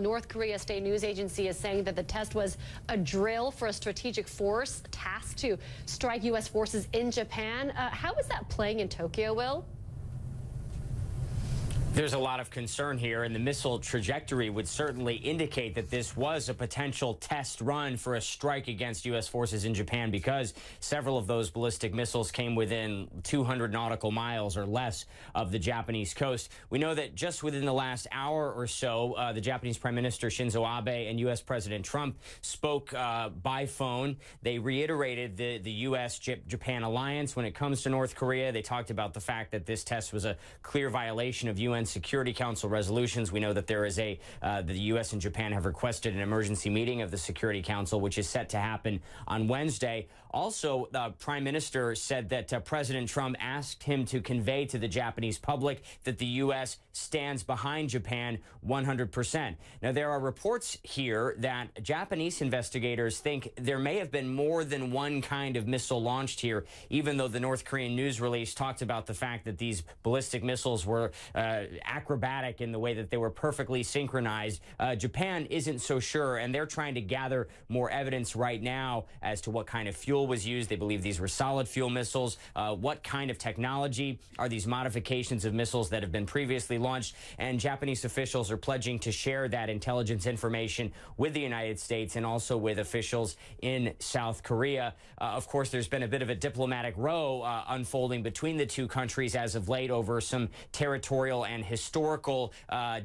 North Korea state news agency is saying that the test was a drill for a strategic force tasked to strike U.S. forces in Japan. How is that playing in Tokyo, Will? There's a lot of concern here, and the missile trajectory would certainly indicate that this was a potential test run for a strike against U.S. forces in Japan, because several of those ballistic missiles came within 200 nautical miles or less of the Japanese coast. We know that just within the last hour or so, the Japanese Prime Minister Shinzo Abe and U.S. President Trump spoke by phone. They reiterated the U.S.-Japan alliance when it comes to North Korea. They talked about the fact that this test was a clear violation of UN Security Council resolutions. We know that there is the U.S. and Japan have requested an emergency meeting of the Security Council, which is set to happen on Wednesday. Also, the Prime Minister said that President Trump asked him to convey to the Japanese public that the U.S. stands behind Japan 100%. Now, there are reports here that Japanese investigators think there may have been more than one kind of missile launched here, even though the North Korean news release talked about the fact that these ballistic missiles were acrobatic in the way that they were perfectly synchronized. Japan isn't so sure, and they're trying to gather more evidence right now as to what kind of fuel was used. They believe these were solid fuel missiles. What kind of technology are these modifications of missiles that have been previously launched? And Japanese officials are pledging to share that intelligence information with the United States and also with officials in South Korea. Of course, there's been a bit of a diplomatic row unfolding between the two countries as of late over some territorial and historical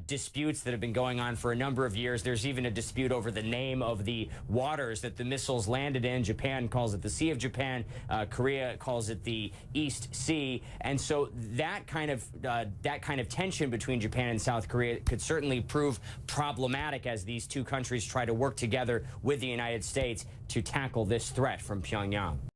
disputes that have been going on for a number of years. There's even a dispute over the name of the waters that the missiles landed in. Japan calls it the Sea of Japan. Korea calls it the East Sea. And so that kind of tension between Japan and South Korea could certainly prove problematic as these two countries try to work together with the United States to tackle this threat from Pyongyang.